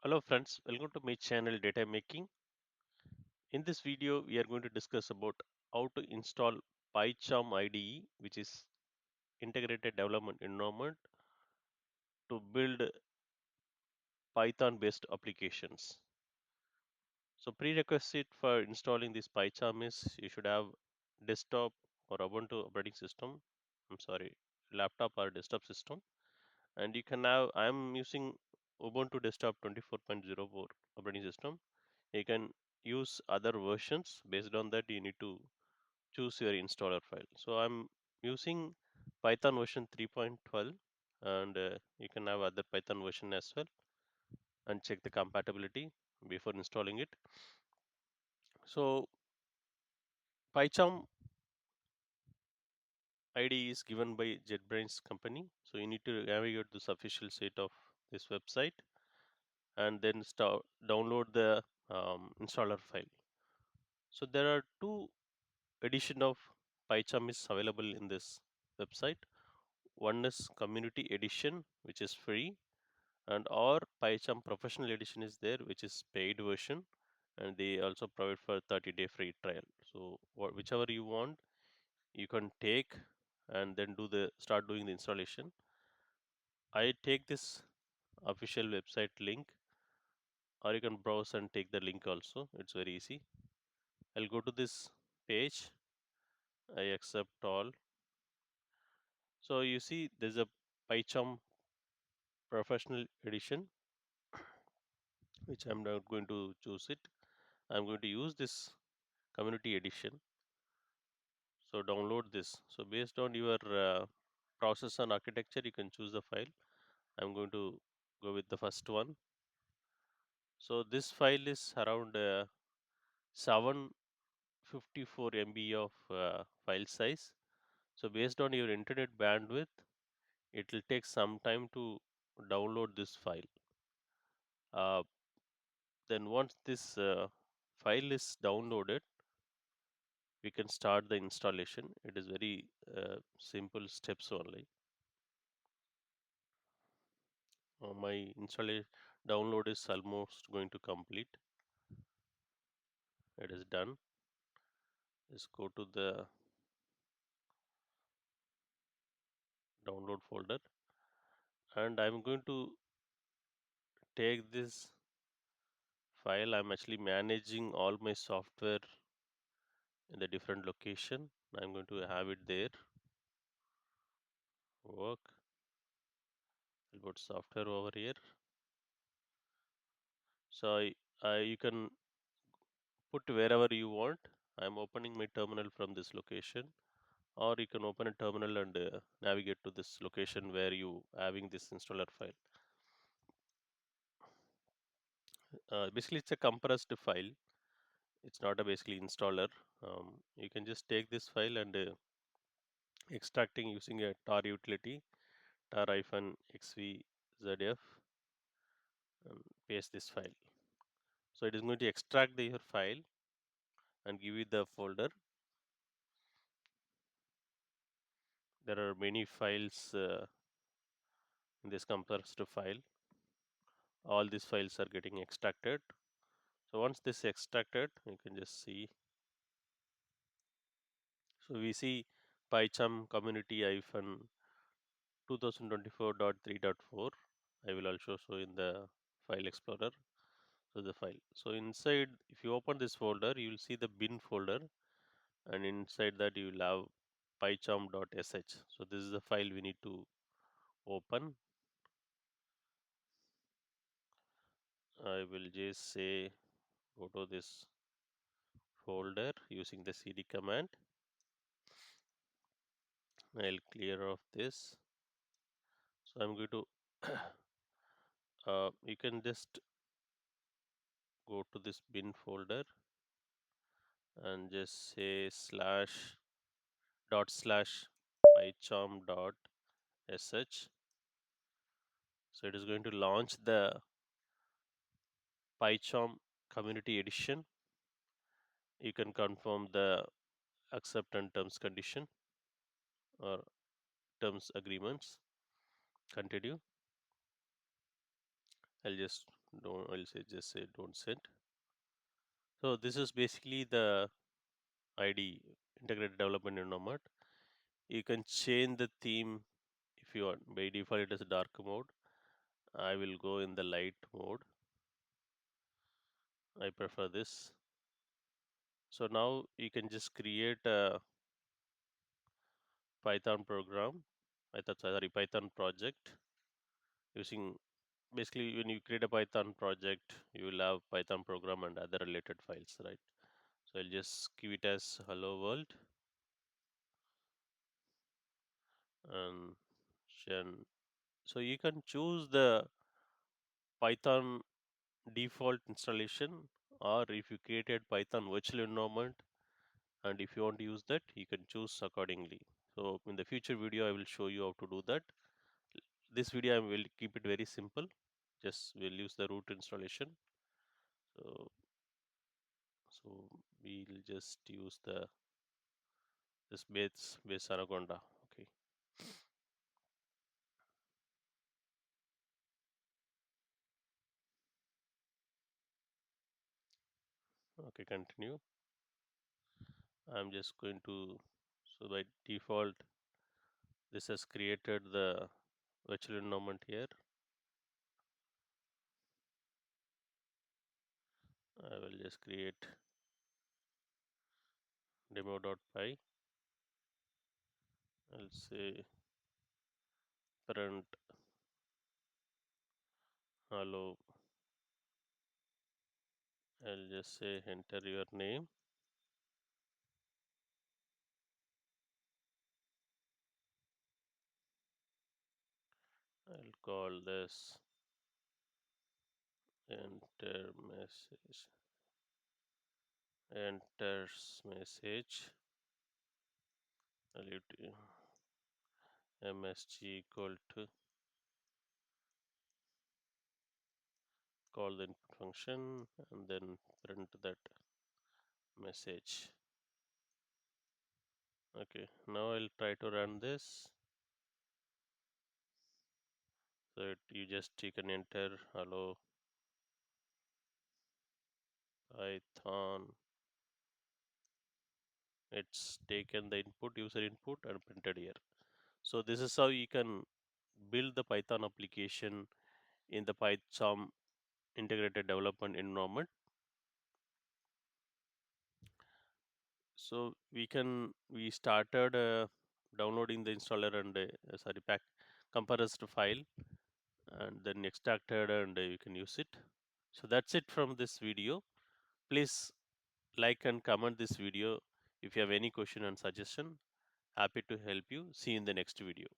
Hello friends, welcome to my channel DataMaking. In this video, we are going to discuss about how to install PyCharm IDE, which is integrated development environment to build Python-based applications. So prerequisite for installing this PyCharm is you should have desktop or Ubuntu operating system. I'm sorry, laptop or desktop system, and you can have. I'm using Ubuntu desktop 24.04 operating system. You can use other versions. Based on that, you need to choose your installer file. So I'm using Python version 3.12, and you can have other Python version as well and check the compatibility before installing it. So PyCharm ID is given by JetBrains company. So you need to navigate this official site of this website and then download the installer file. So there are two edition of PyCharm is available in this website. One is community edition, which is free, and or PyCharm professional edition is there, which is paid version, and they also provide for 30-day free trial. So whichever you want, you can take and then start doing the installation. I take this official website link, or you can browse and take the link also. It's very easy. I'll go to this page. I accept all. So you see, there's a PyCharm professional edition, which I'm not going to choose it. I'm going to use this community edition. So download this. So based on your process and architecture, you can choose the file. I'm going to go with the first one. So this file is around 754 MB of file size. So based on your internet bandwidth, it will take some time to download this file. Uh, then once this file is downloaded, we can start the installation. It is very simple steps only. My installation download is almost going to complete. It is done. Let's go to the download folder, and I'm going to take this file. I'm actually managing all my software in the different location. I'm going to have it there. Work. I'll put software over here. So you can put wherever you want. I'm opening my terminal from this location, or you can open a terminal and navigate to this location where you having this installer file. Basically, it's a compressed file. It's not a basically installer. You can just take this file and extracting using a tar utility, tar-xvzf, and paste this file. So it is going to extract your file and give you the folder. There are many files in this compressed file. All these files are getting extracted. So once this extracted, you can just see. So we see PyCharm community hyphen 2024.3.4. I will also show in the file explorer. So the file. So inside, if you open this folder, you will see the bin folder, and inside that you will have pycharm.sh. So this is the file we need to open. I will just say go to this folder using the cd command. I'll clear off this. So I'm going to you can just go to this bin folder and just say // pycharm dot sh. So it is going to launch the PyCharm community edition. You can confirm the accept and terms condition or terms agreements. Continue. I'll just don't, I'll say just say don't send. So this is basically the ID, integrated development environment. You can change the theme if you want. By default it is dark mode. I will go in the light mode. I prefer this. So now you can just create a Python program. I thought sorry, Python project using, basically when you create a Python project, you will have Python program and other related files, right? So I'll just give it as hello world and gen. So you can choose the Python default installation, or if you created Python virtual environment and if you want to use that, you can choose accordingly. So in the future video I will show you how to do that. This video I will keep it very simple. Just we'll use the root installation. So we'll just use the this base anaconda. Okay. Okay, continue. I'm just going to, so by default this has created the virtual environment here. I will just create demo.py. I'll say parent hello. I'll just say enter your name. I'll call this enter message, enters message, value to msg equal to, call the input function and then print that message. Okay, now I'll try to run this. So you can enter hello Python. It's taken the input, user input, and printed here. So this is how you can build the Python application in the PyCharm integrated development environment. So we started downloading the installer and sorry, pack compressed file, and then extracted, and you can use it. So that's it from this video. Please like and comment this video. If you have any question and suggestion, happy to help you. See you in the next video.